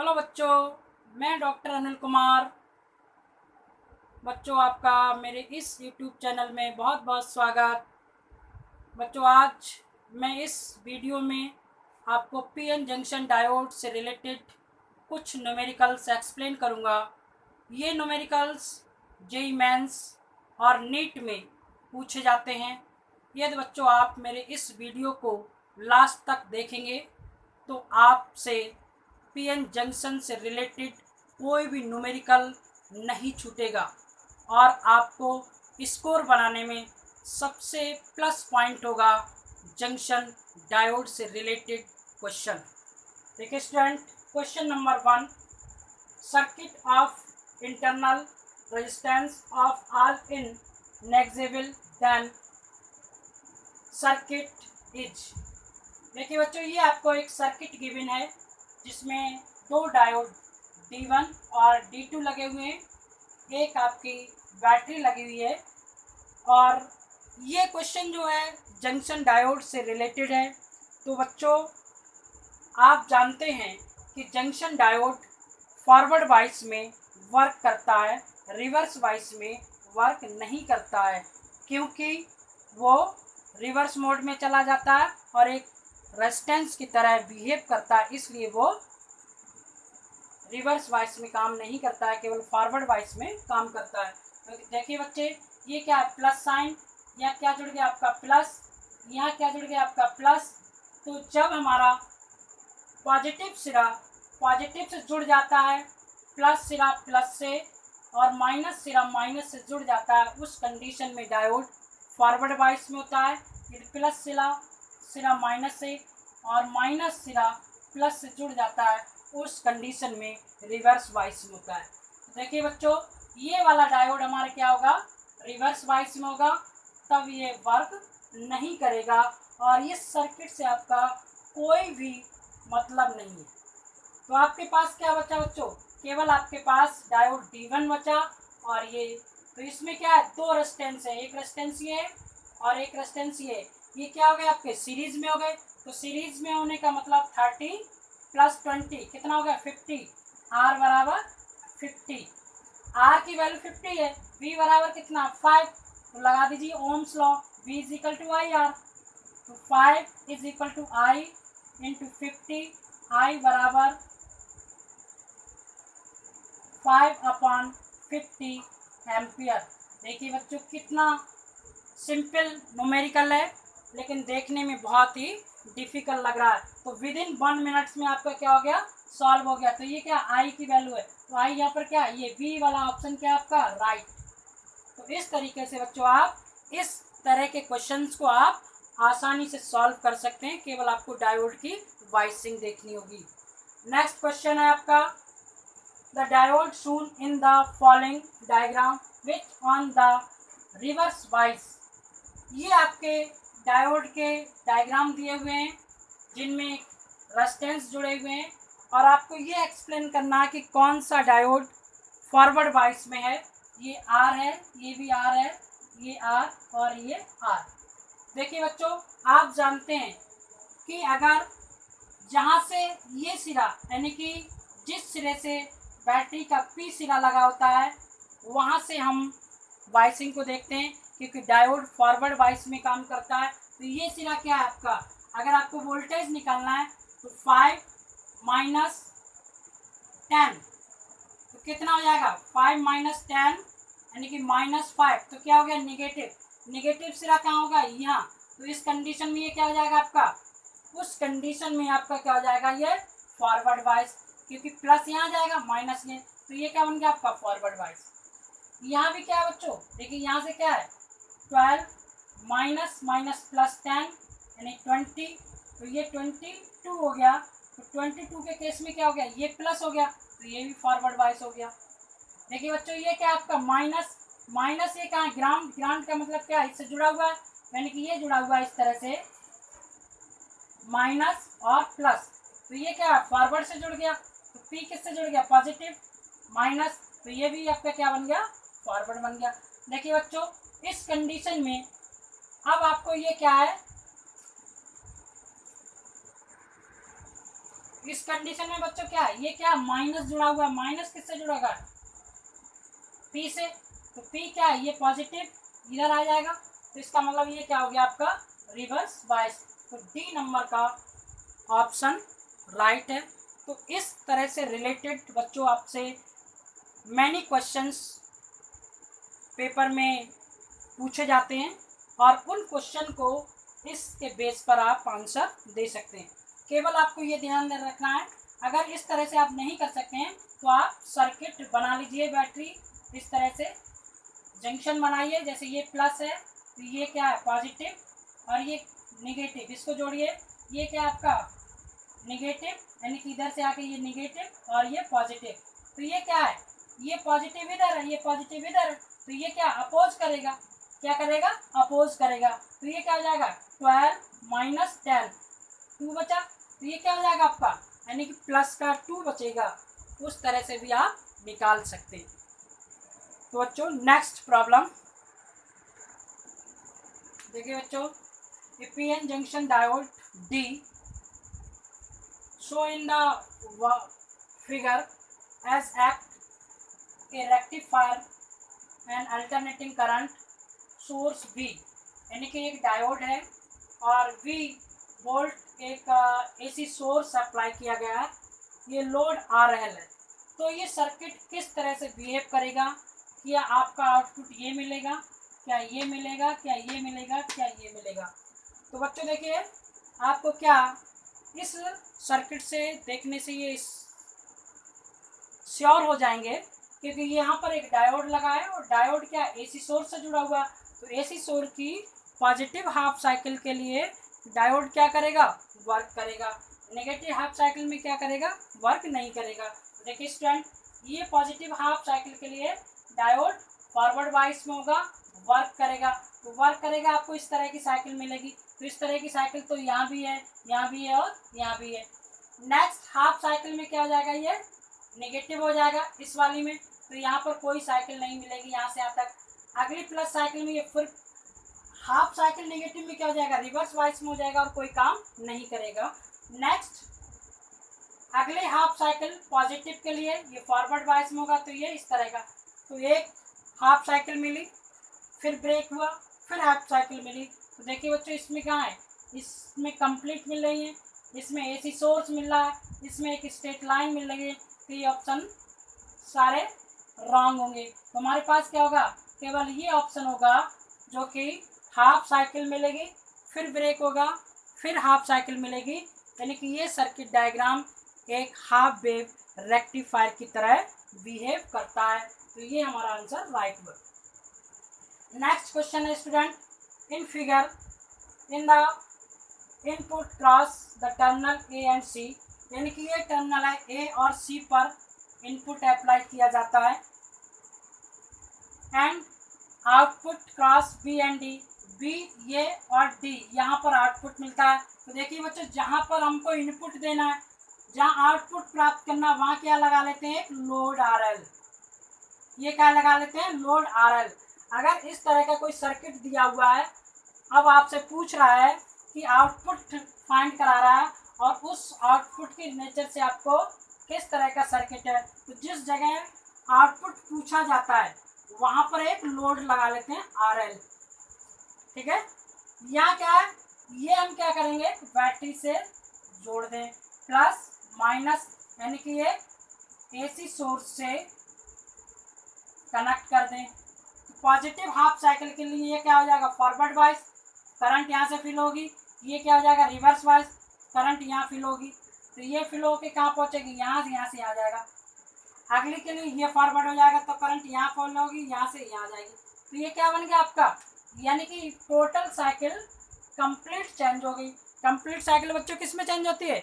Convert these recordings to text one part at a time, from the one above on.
Hello बच्चों, मैं doctor Anil Kumar. बच्चों, आपका मेरे इस यूट्यूब चैनल में बहुत बहुत स्वागत। बच्चों, आज मैं इस वीडियो में आपको पीएन जंक्शन डायोड से रिलेटेड कुछ न्यूमेरिकल्स एक्सप्लेन करूंगा। ये न्यूमेरिकल्स जेईई मेंस और नीट में पूछे जाते हैं। यदि बच्चों आप मेरे इस वीडियो को लास्ट तक देखेंगे तो आपसे पीएन जंक्शन से रिलेटेड कोई भी न्यूमेरिकल नहीं छूटेगा और आपको स्कोर बनाने में सबसे प्लस पॉइंट होगा जंक्शन डायोड से रिलेटेड क्वेश्चन। देखिए student, question number 1, circuit of internal resistance of all in negligible then circuit is. देखिए बच्चों, ये आपको एक सर्किट गिवन है जिसमें दो डायोड D1 और D2 लगे हुए हैं, एक आपकी बैटरी लगी हुई है और ये क्वेश्चन जो है जंक्शन डायोड से रिलेटेड है। तो बच्चों, आप जानते हैं कि जंक्शन डायोड फॉरवर्ड वाइस में वर्क करता है, रिवर्स वाइस में वर्क नहीं करता है, क्योंकि वो रिवर्स मोड में चला जाता है और एक रेजिस्टेंस की तरह बिहेव करता है, इसलिए वो रिवर्स वाइस में काम नहीं करता है, केवल फॉरवर्ड वाइस में काम करता है। तो देखिए बच्चे, ये क्या है, प्लस साइन, यहाँ क्या जुड़ गया आपका प्लस, यहाँ क्या जुड़ गया आपका प्लस। तो जब हमारा पॉजिटिव सिरा पॉजिटिव से जुड़ जाता है, प्लस सिरा प्लस से और माइनस सिरा माइनस से जुड़ जाता है, उस कंडीशन में डायोड फॉरवर्ड वाइस में होता है। यदि प्लस सिरा माइनस से और माइनस सिरा प्लस से जुड़ जाता है, उस कंडीशन में रिवर्स वाइस में होता है। देखिए बच्चों, ये वाला डायोड हमारा क्या होगा, रिवर्स वाइस में होगा, तब ये वर्क नहीं करेगा और इस सर्किट से आपका कोई भी मतलब नहीं है। तो आपके पास क्या बचा बच्चों, केवल आपके पास डायोड D1 बचा और ये, तो इसमें क्या है, दो रेजिस्टेंस है, एक रेजिस्टेंस ये है और एक रेजिस्टेंस ये है। ये क्या हो गए आपके सीरीज में हो गए। तो सीरीज में होने का मतलब 30 + 20 कितना हो गया 50, R बराबर 50, R की वैल्यू 50 है, V बराबर कितना 5, तो लगा दीजिए ओम्स लॉ, V = IR। तो 5 = I × 50, I बराबर 5/50 एम्पियर। देखिए बच्चों, कितना सिंपल न्यूमेरिकल है, लेकिन देखने में बहुत ही डिफिकल्ट लग रहा है। तो विद इन 1 मिनट्स में आपका क्या हो गया, सॉल्व हो गया। तो ये क्या आई की वैल्यू है, तो आई यहाँ पर क्या है, ये बी वाला ऑप्शन क्या है आपका राइट। तो इस तरीके से बच्चों आप इस तरह के क्वेश्चंस को आप आसानी से सॉल्व कर सकते हैं, केवल आपको डायोड की वाइसिंग देखनी होगी। नेक्स्ट क्वेश्चन है आपका, the diode shown in the following diagram which on the reverse wise। ये आपके डायोड के डायग्राम दिए हुए हैं जिनमें रेजिस्टेंस जुड़े हुए हैं और आपको ये एक्सप्लेन करना है कि कौन सा डायोड फॉरवर्ड वाइस में है। ये आर है, ये भी आर है, ये आर और ये आर। देखिए बच्चों, आप जानते हैं कि अगर जहाँ से ये सिरा यानी कि जिस सिरे से बैटरी का पी सिरा लगा होता है, वहाँ से हम वाइसिंग को देखते हैं, क्योंकि डायोड फॉरवर्ड वाइस में काम करता है। तो ये सिरा क्या है आपका, अगर आपको वोल्टेज निकालना है तो 5 - 10, तो कितना हो जाएगा 5 - 10 यानी कि -5, तो क्या हो गया नेगेटिव सिरा कहाँ होगा, यहाँ। तो इस कंडीशन में ये क्या हो जाएगा आपका, उस कंडीशन में आपका क्या हो जाएगा, ये फॉरवर्ड वाइस, क्योंकि प्लस यहाँ जाएगा माइनस ये, तो ये क्या बन गया आपका फॉरवर्ड वाइस। यहाँ भी क्या है बच्चों, देखिए यहाँ से क्या है 12 - +10 यानी 20, तो ये 22 हो गया। तो 22 के केस में क्या हो गया, ये प्लस हो गया, तो ये भी फॉरवर्ड वाइस हो गया। देखिए बच्चों, ये क्या आपका माइनस ये कहाँ, ग्राउंड का मतलब क्या है, इससे जुड़ा हुआ है, यानी कि ये जुड़ा हुआ है इस तरह से माइनस और प्लस, तो ये क्या फॉरवर्ड से जुड़ गया। तो पी किससे जुड़ गया, पॉजिटिव माइनस, तो ये भी आपका क्या बन गया, फॉरवर्ड बन गया। देखिए बच्चों, इस कंडीशन में अब आपको ये क्या है, इस कंडीशन में बच्चों क्या है, ये क्या माइनस जुड़ा हुआ है, माइनस किससे जुड़ेगा, पी से, तो पी क्या है, ये पॉजिटिव इधर आ जाएगा, तो इसका मतलब ये क्या हो गया आपका रिवर्स बायस। तो डी नंबर का ऑप्शन राइट है। तो इस तरह से रिलेटेड बच्चों आपसे मैनी क्वेश्चंस पेपर में पूछे जाते हैं और उन क्वेश्चन को इसके बेस पर आप आंसर दे सकते हैं। केवल आपको ये ध्यान रखना है, अगर इस तरह से आप नहीं कर सकते हैं तो आप सर्किट बना लीजिए, बैटरी इस तरह से जंक्शन बनाइए, जैसे ये प्लस है तो ये क्या है पॉजिटिव और ये निगेटिव, इसको जोड़िए, ये क्या है आपका निगेटिव, यानी कि इधर से आके ये निगेटिव और ये पॉजिटिव, तो ये क्या है, ये पॉजिटिव इधर है, ये पॉजिटिव इधर है, तो ये क्या अपोज करेगा, क्या करेगा अपोज करेगा, तो ये क्या हो जाएगा 12 माइनस 10 2 बचा, तो ये क्या हो जाएगा आपका यानी कि प्लस का 2 बचेगा। उस तरह से भी आप निकाल सकते हैं। तो बच्चों नेक्स्ट प्रॉब्लम देखिए बच्चों, PN junction diode D show in the figure as act a rectifier and alternating current source V, यानी कि एक डायोड है और V वोल्ट एक एसी सोर्स अप्लाई किया गया है, ये लोड RL है। तो ये सर्किट किस तरह से बिहेव करेगा, क्या आपका आउटपुट ये मिलेगा, क्या ये मिलेगा, क्या ये मिलेगा, क्या ये मिलेगा। तो बच्चों देखिए आपको क्या इस सर्किट से देखने से ये श्योर हो जाएंगे, क्योंकि यहाँ पर एक डायोड लगा है और डायोड क्या एसी सोर्स से जुड़ा हुआ है, तो एसी सोर्स की पॉजिटिव हाफ साइकिल के लिए डायोड क्या करेगा वर्क करेगा, नेगेटिव हाफ साइकिल में क्या करेगा वर्क नहीं करेगा। देखिए स्टूडेंट, ये पॉजिटिव हाफ साइकिल के लिए डायोड फॉरवर्ड वाइस में होगा, वर्क करेगा, तो वर्क करेगा आपको इस तरह की साइकिल मिलेगी। तो इस तरह की साइकिल तो यहाँ भी है, यहाँ भी है और यहाँ भी है। नेक्स्ट हाफ साइकिल में क्या हो जाएगा, ये नेगेटिव हो जाएगा इस वाली में, तो यहाँ पर कोई साइकिल नहीं मिलेगी यहाँ से यहाँ तक। अगली प्लस साइकिल में ये फिर हाफ साइकिल नेगेटिव में क्या हो जाएगा रिवर्स वाइस में हो जाएगा और कोई काम नहीं करेगा। नेक्स्ट अगले हाफ साइकिल पॉजिटिव के लिए ये फॉरवर्ड वाइस में होगा, तो ये इस तरह का, तो एक हाफ साइकिल मिली, फिर ब्रेक हुआ, फिर हाफ साइकिल मिली। तो देखिए बच्चों इसमें कहाँ है, इसमें कंप्लीट मिल रही है, इसमें एसी सोर्स मिल रहा है, इसमें एक स्ट्रेट लाइन मिल रही है, तो ये ऑप्शन सारे रॉन्ग होंगे। तो हमारे पास क्या होगा, केवल ये ऑप्शन होगा जो कि हाफ साइकिल मिलेगी, फिर ब्रेक होगा, फिर हाफ साइकिल मिलेगी, यानी कि ये सर्किट डायग्राम एक हाफ वेव रेक्टिफायर की तरह बिहेव करता है। तो ये हमारा आंसर राइट हुआ। नेक्स्ट क्वेश्चन है student, in figure in the input cross the terminal A and C, यानी कि ये टर्मिनल है ए और सी पर इनपुट अप्लाई किया जाता है, and output cross B and D, B ये और डी यहाँ पर आउटपुट मिलता है। तो देखिए बच्चों जहाँ पर हमको इनपुट देना है, जहाँ आउटपुट प्राप्त करना, वहाँ क्या लगा लेते हैं एक लोड RL, ये क्या लगा लेते हैं लोड RL। अगर इस तरह का कोई सर्किट दिया हुआ है, अब आपसे पूछ रहा है कि आउटपुट फाइंड करा रहा है और उस आउटपुट के नेचर से आपको किस तरह का सर्किट है, तो जिस जगह आउटपुट पूछा जाता है वहाँ पर एक लोड लगा लेते हैं RL, ठीक है। यहाँ क्या है, ये हम क्या करेंगे बैटरी से जोड़ दें, प्लस माइनस, यानी कि ये एसी सोर्स से कनेक्ट कर दें। पॉजिटिव हाफ साइकिल के लिए ये क्या हो जाएगा फॉरवर्ड वाइज, करंट यहाँ से फिल होगी, ये क्या हो जाएगा रिवर्स वाइज, करंट यहाँ फिल होगी, तो ये फिल होके कहाँ पहुँचेगी यहाँ से आ जाएगा। अगली के लिए ये फॉरवर्ड हो जाएगा तो करंट यहाँ फॉल होगी, यहाँ से यहाँ आ जाएगी, तो ये क्या बन गया आपका, यानी कि टोटल साइकिल कंप्लीट चेंज हो गई। कंप्लीट साइकिल बच्चों किस में चेंज होती है,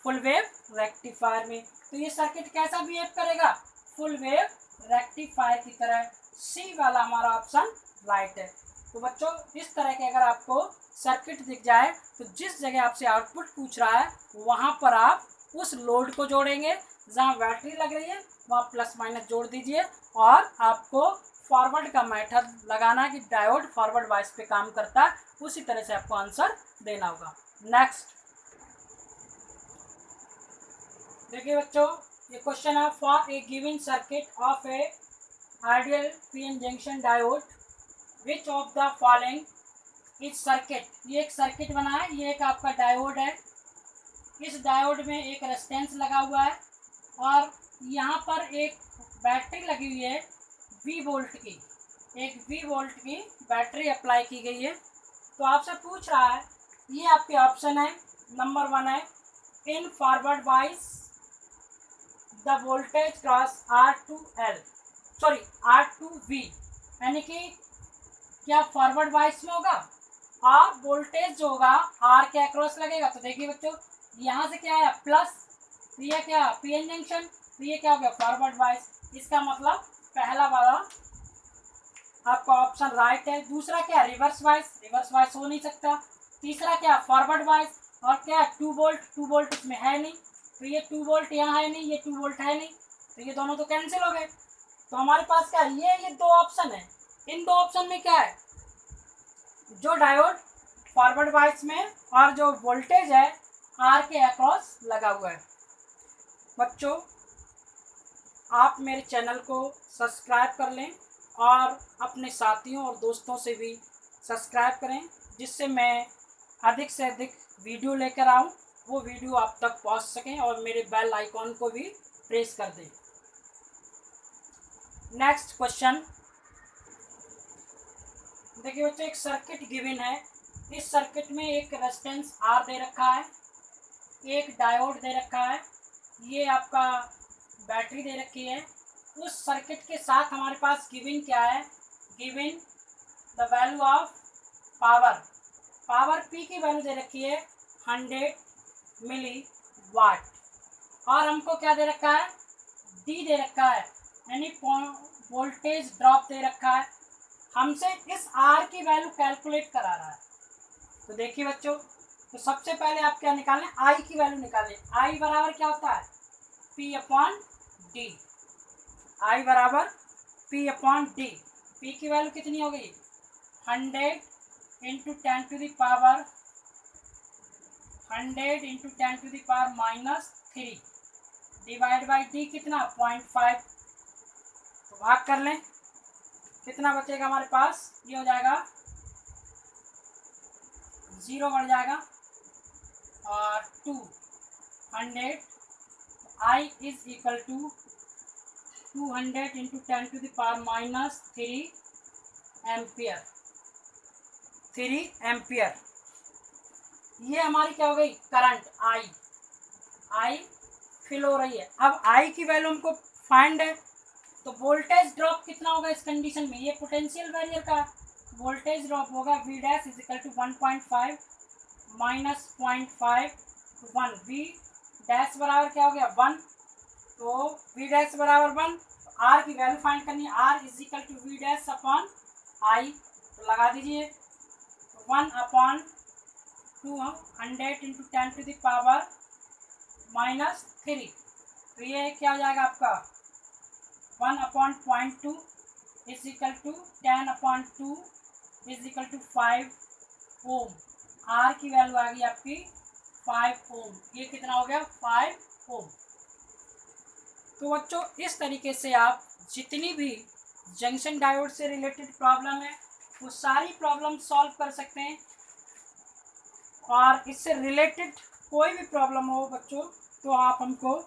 फुल वेव रेक्टिफायर में। तो ये सर्किट कैसा बिहेव करेगा, फुल वेव रेक्टिफायर की तरह। सी वाला हमारा ऑप्शन राइट है। तो बच्चों इस तरह के अगर आपको सर्किट दिख जाए तो जिस जगह आपसे आउटपुट पूछ रहा है वहाँ पर आप उस लोड को जोड़ेंगे, जहाँ बैटरी लग रही है वहाँ प्लस माइनस जोड़ दीजिए, और आपको फॉरवर्ड का मेथड लगाना कि डायोड फॉरवर्ड वाइस पे काम करता है, उसी तरह से आपको आंसर देना होगा। नेक्स्ट देखिए बच्चों, ये क्वेश्चन है for a given circuit of a ideal PN junction diode which of the following इस सर्किट। ये एक सर्किट बना है, ये एक आपका डायोड है। इस डायोड में एक रेजिस्टेंस लगा हुआ है और यहाँ पर एक बैटरी लगी हुई है V वोल्ट की, एक V वोल्ट की बैटरी अप्लाई की गई है। तो आपसे पूछ रहा है, ये आपके ऑप्शन है, नंबर 1 है in forward wise the voltage cross R2V, यानी कि क्या फॉरवर्ड वाइज में होगा और वोल्टेज जो होगा R के अक्रॉस लगेगा। तो देखिए बच्चों, यहाँ से क्या है प्लस, तो ये क्या पीएन जंक्शन, तो ये क्या हो गया फॉरवर्ड वाइज। इसका मतलब पहला वाला आपका ऑप्शन राइट है। दूसरा क्या रिवर्स वाइज हो नहीं सकता। तीसरा क्या फॉरवर्ड वाइज, और क्या 2 वोल्ट इसमें है नहीं, तो ये 2 वोल्ट यहाँ है नहीं, ये 2 वोल्ट है नहीं, तो ये दोनों तो कैंसिल हो गए। तो हमारे पास क्या ये 2 ऑप्शन है। इन 2 ऑप्शन में क्या है, जो डायोड फॉरवर्ड वाइज में और जो वोल्टेज है आर के अक्रॉस लगा हुआ है। बच्चों, आप मेरे चैनल को सब्सक्राइब कर लें और अपने साथियों और दोस्तों से भी सब्सक्राइब करें, जिससे मैं अधिक से अधिक वीडियो लेकर आऊँ, वो वीडियो आप तक पहुँच सकें, और मेरे बेल आइकॉन को भी प्रेस कर दें। नेक्स्ट क्वेश्चन देखिए बच्चों, एक सर्किट गिवन है। इस सर्किट में एक रेजिस्टेंस आर दे रखा है, एक डायोड दे रखा है, ये आपका बैटरी दे रखी है। उस सर्किट के साथ हमारे पास गिवन क्या है, given the value of power P की वैल्यू दे रखी है 100 मिली वाट, और हमको क्या दे रखा है डी दे रखा है, यानी वोल्टेज ड्रॉप दे रखा है। हमसे इस आर की वैल्यू कैलकुलेट करा रहा है। तो देखिए बच्चों, तो सबसे पहले आप क्या निकालें, आई की वैल्यू निकालें। आई बराबर क्या होता है P अपॉन डी, आई बराबर P अपॉन डी। P की वैल्यू कितनी हो गई 100 into 10 to the power 100 into 10 to the power -3 divide by D कितना 0.5। तो भाग कर लें, कितना बचेगा हमारे पास, ये हो जाएगा 0 बढ़ जाएगा और 200 I is equal to 200 into 10 to the power -3 ampere, 3 ampere. ये हमारी क्या हो गई करंट आई फिल हो रही है। अब आई की वैल्यू हमको फाइंड है, तो वोल्टेज ड्रॉप कितना होगा इस कंडीशन में, ये पोटेंशियल बैरियर का वोल्टेज ड्रॉप होगा V dash is equal to 1.5 minus 0.5 1, V dash बराबर क्या हो गया 1, तो V डैश बराबर 1, R की वैल्यू फाइंड करनी है, R is equal to V dash upon I, तो लगा दीजिए 1 upon 200 into 10 to the power -3, तो ये क्या हो जाएगा आपका 1 upon 0.2 is equal to 10 upon 2 is equal to 5 ohm. R की वैल्यू आ गई आपकी 5 ओम, ये कितना हो गया 5 ओम। तो बच्चों, इस तरीके से आप जितनी भी जंक्शन डायोड से रिलेटेड प्रॉब्लम है वो सारी प्रॉब्लम सॉल्व कर सकते हैं, और इससे रिलेटेड कोई भी प्रॉब्लम हो बच्चों तो आप हमको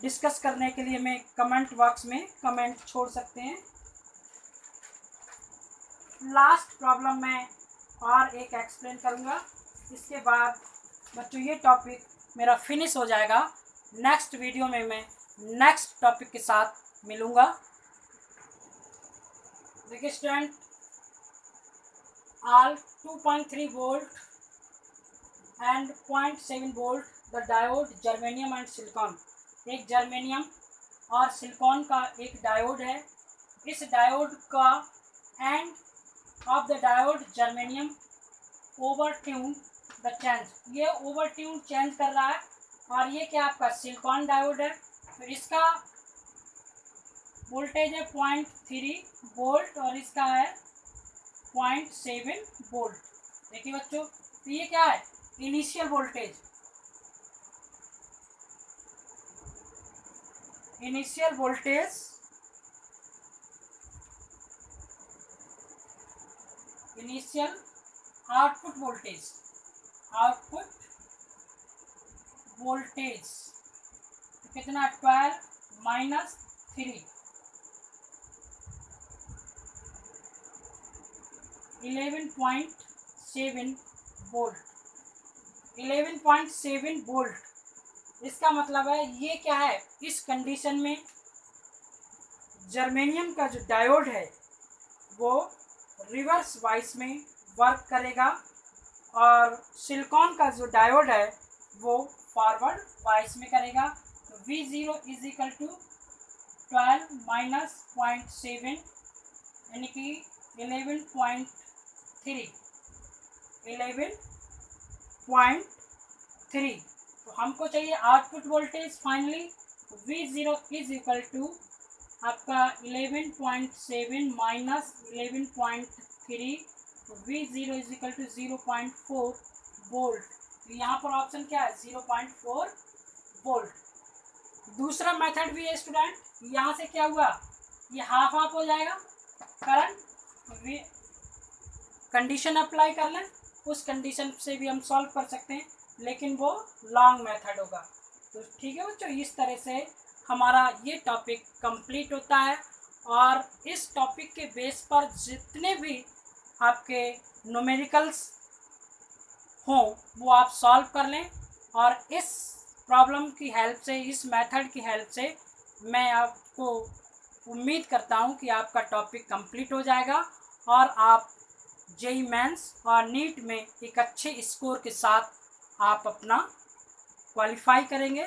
डिस्कस करने के लिए मैं कमेंट बॉक्स में कमेंट छोड़ सकते हैं। लास्ट प्रॉब्लम में और एक एक्सप्लेन करूँगा, इसके बाद बच्चों ये टॉपिक मेरा फिनिश हो जाएगा। नेक्स्ट वीडियो में मैं नेक्स्ट टॉपिक के साथ मिलूँगा। देखिए student, all 2.3 volt and 0.7 volt the diode germanium and silicon, एक जर्मेनियम और सिलिकॉन का एक डायोड है। इस डायोड का end of the diode germanium over tune the change, ये ओवर ट्यून चेंज कर रहा है, और ये क्या आपका सिलिकॉन डायोड है, तो इसका वोल्टेज है 0.3 वोल्ट और इसका है 0.7 वोल्ट। देखिए बच्चों, तो ये क्या है initial voltage, initial voltage initial output voltage कितना 12 माइनस 3 11.7 वोल्ट 11.7 वोल्ट। इसका मतलब है ये क्या है, इस कंडीशन में जर्मेनियम का जो डायोड है वो रिवर्स वाइस में वर्क करेगा और सिलिकॉन का जो डायोड है वो फॉरवर्ड वाइस में करेगा। तो V0 is equal to 12 minus 0.7 यानी कि 11.3 तो हमको चाहिए output voltage finally. V0 is equal to आपका 11.7 माइनस 11.3 तो V0 is equal to 0.4 volt. तो यहाँ पर ऑप्शन क्या है 0.4 वोल्ट। दूसरा मेथड भी है स्टूडेंट, यहाँ से क्या हुआ ये हाफ हाफ हो जाएगा करंट, कंडीशन अप्लाई कर लें, उस कंडीशन से भी हम सॉल्व कर सकते हैं लेकिन वो लॉन्ग मेथड होगा। तो ठीक है बच्चों, इस तरह से हमारा ये टॉपिक कंप्लीट होता है और इस टॉपिक के बेस पर जितने भी आपके न्यूमेरिकल्स हों वो आप सॉल्व कर लें और इस प्रॉब्लम की हेल्प से, इस मेथड की हेल्प से मैं आपको उम्मीद करता हूं कि आपका टॉपिक कंप्लीट हो जाएगा और आप जेईई मेंस और नीट में एक अच्छे स्कोर के साथ आप अपना क्वालिफाई करेंगे।